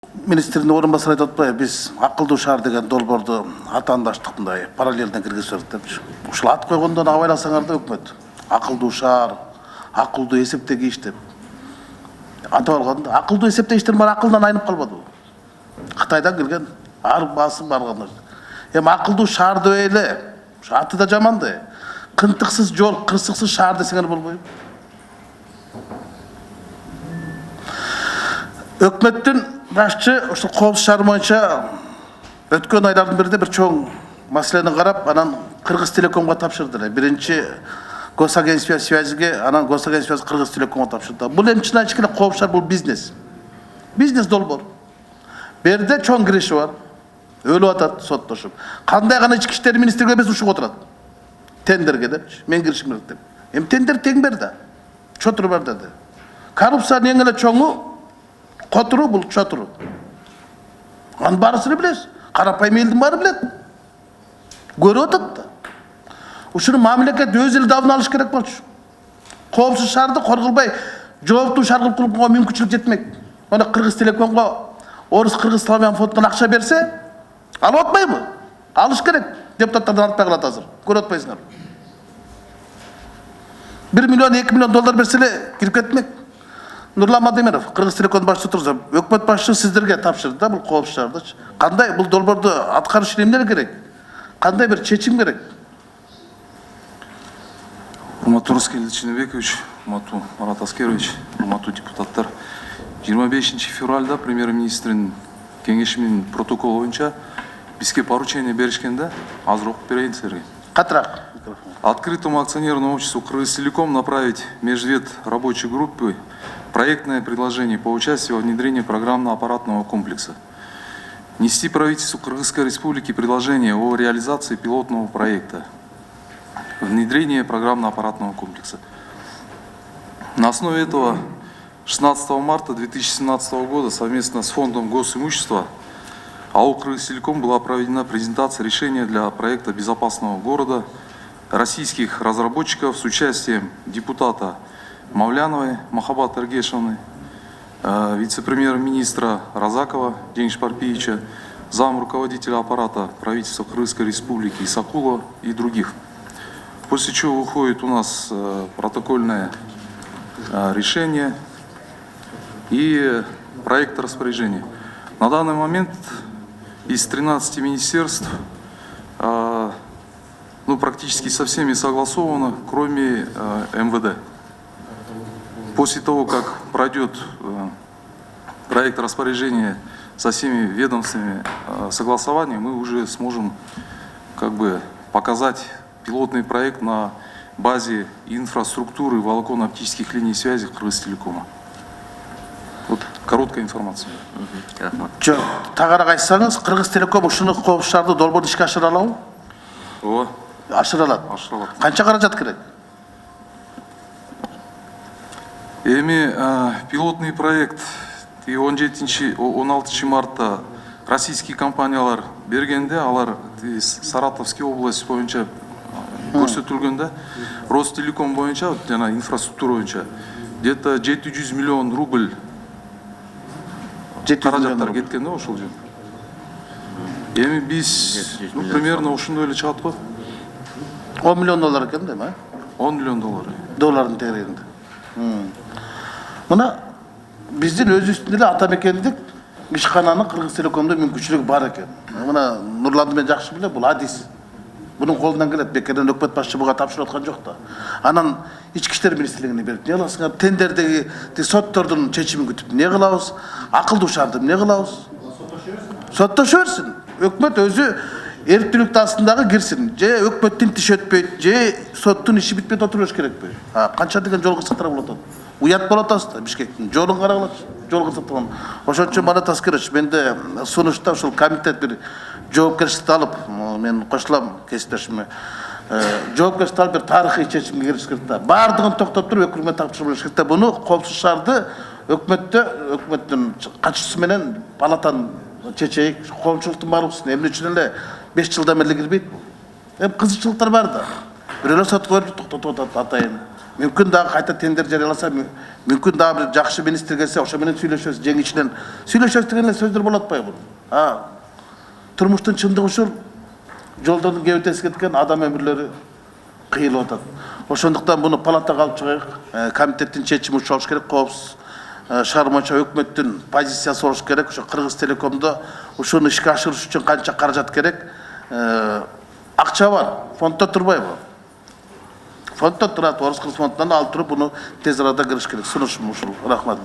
Министрдің орынбасары айтып атпайбы, біз ақылдуу шаар деген долбоорду атаандаштык мындай параллельден киргизип депчи. Ушул ат койгондон абайласаңар да өкмөт. Акылдуу шаар, акылдуу эсептегич деп. Атап алганда, акылдуу эсептегичтер бар акылдан айнып калбадыбы? Кытайдан келген ар басым баргандар. Эми акылдуу шаар деп эле, ушу аты да жаман да. Кынтыксыз жол, кырсыксыз шаар десеңер болбойбу? Өкмөттүн башчы ушул коопсуз шаар боюнча өткөн айлардын биринде бир чоң маселени карап, анан Кыргызтелекомго тапшырды. Биринчи госагентство связиге, анан госагентство Кыргызтелекомго тапшырды. Бул эми чын айтыш керек, коопсуз шаар бул бизнес. Бизнес долбоор. Берде чоң кириши бар. Өлүп атат соттошуп. Кандай гана ички иштер министрлиги эмес ушуга отурат. Тендерге депчи, мен киришим керек деп. Эми тендер тең бер да. Чотур бар деди. Коррупциянын эң эле чоңу Котуру бул чотуру. Анын баарысын билесиз. Карапайым элдин баары билет. Көрүп атат да. Ушуну мамлекет өз эле дабын алыш керек болчу. Коопсуз шаарды корголбай, жооптуу шаар кылып курууга мүмкүнчүлүк жетмек. Аны Кыргызтелекомго Орус Кыргыз Славян фондунан акча берсе, алып атпайбы? Алыш керек. Депутаттардан алып калат азыр. Көрүп атпайсыңар. 1 миллион, 2 миллион доллар берсе эле кирип кетмек. Нурлан Мадемиров, Кыргызтелеком башчысы турса, өкмөт башчысы сиздерге тапшырды да бул коопсуз шаарды. Кандай бул долбоорду аткарыш эмнелер керек? Кандай бир чечим керек? Урматтуу Рыскелди Чыныбекович, урматтуу Марат Аскерович, урматтуу депутаттар. 25 февралда премьер-министрдин кеңеши менен протокол боюнча бизге поручение беришкенде, азыр окуп берейин силерге. Катыраак. Открытому акционерному обществу Кыргызтелеком направить межвед рабочей группы проектное предложение по участию во внедрении программно-аппаратного комплекса. Нести правительству Кыргызской Республики предложение о реализации пилотного проекта внедрения программно-аппаратного комплекса. На основе этого 16 марта 2017 года совместно с Фондом госимущества АО «Кыргызтелеком» была проведена презентация решения для проекта безопасного города российских разработчиков с участием депутата Мавляновой Махаббат Эргешевны, вице-премьер-министра Разакова Дениса Парпиевича, зам руководителя аппарата правительства Кыргызской Республики Исакулова и других. После чего выходит у нас протокольное решение и проект распоряжения. На данный момент из 13 министерств практически со всеми согласовано, кроме МВД. После того, как пройдет проект распоряжения со всеми ведомствами согласования, мы уже сможем показать пилотный проект на базе инфраструктуры волоконно-оптических линий связи Кыргызтелекома. Вот короткая информация. Жок, тагыраак айтсаңыз, Кыргызтелеком ушуну коопсуз шаарды долбоорду ишке ашыра алабы? Ооба. Ашыра алат. Канча каражат керек? Эми пилотный проект 16 марта российский компаниялар бергенде, алар Саратовский область боюнча көрсөтүлгөндө, Ростелеком боюнча, жана инфраструктура боюнча где-то 700 миллион рубль каражаттар кеткен да ошол жерде. Эми биз примерно ошондой эле чыгат го. 10 миллион доллар экен да, ма? 10 миллион доллар. Доллардын тегерегинде. Мына биздин өзүбүздүн эле ата мекендик ишкананын Кыргызтелекомдо мүмкүнчүлүгү бар экен. Мына Нурланды мен жакшы билем, бул адис. Bunun kolundan gelip bekerden hükümet başçı buğa tapşırı atkan yok da. Anan içki işler ministrliğine berip ne kılasınlar? Tenderdeki sottordun çeçimini kütüp ne kılavuz? Akıldı uşardım ne kılavuz? Sottaşıversin. Hükümet özü erktülükte aslında girsin. Je hükümetin tiş ötpeyt, je sottun işi bitmeyt oturuyoruz gerek böyle. Kança degen jol kısıklara bulatın. Uyat bolatası Bişkek'tin. Jolun karagılaç. Jol kısıklara. Oşonçu Marat Askeriç. Ben de sonuçta şu komitet bir жоопкерчиликти алып, мен кошулам кесиптешиме. Жоопкерчиликти алып бир тарыхый чечимге кириш керек да. Бардыгын токтоп туруп өкмөт тапшырып бериш керек да. Буну коопсуз шаарды өкмөттүн катчысы менен палатанын чечейик. Коомчулуктун баардыгын эмне үчүн эле 5 жылдан бери кирбейт. Кызыкчылыктар бар да. бирөөлөр сотко берип токтотуп атайын. Мүмкүн дагы кайта тендер жарыяласа, мүмкүн дагы бир жакшы министр келсе, ошо менен сүйлөшөбүз, жеңичинен. Сүйлөшөбүз деген эле сөздөр болуп атпайбы? Турмуштун чындыгы ушул. Жолдордун кебетеси кеткен, адам өмүрлөрү кыйылып атат. Ошондуктан буну палатага алып чыгайык. Комитеттин чечими ушул болуш керек. Коопсуз шаар боюнча өкмөттүн позициясы болуш керек. Ошо Кыргыз Телекомдо ушуну ишке ашырыш үчүн канча каражат керек? Акча бар, фонддо турбайбы? Фонддо турат, Орус кыз фондунан алып туруп, буну тез арада кириш керек. Сунушум ушул. Рахмат.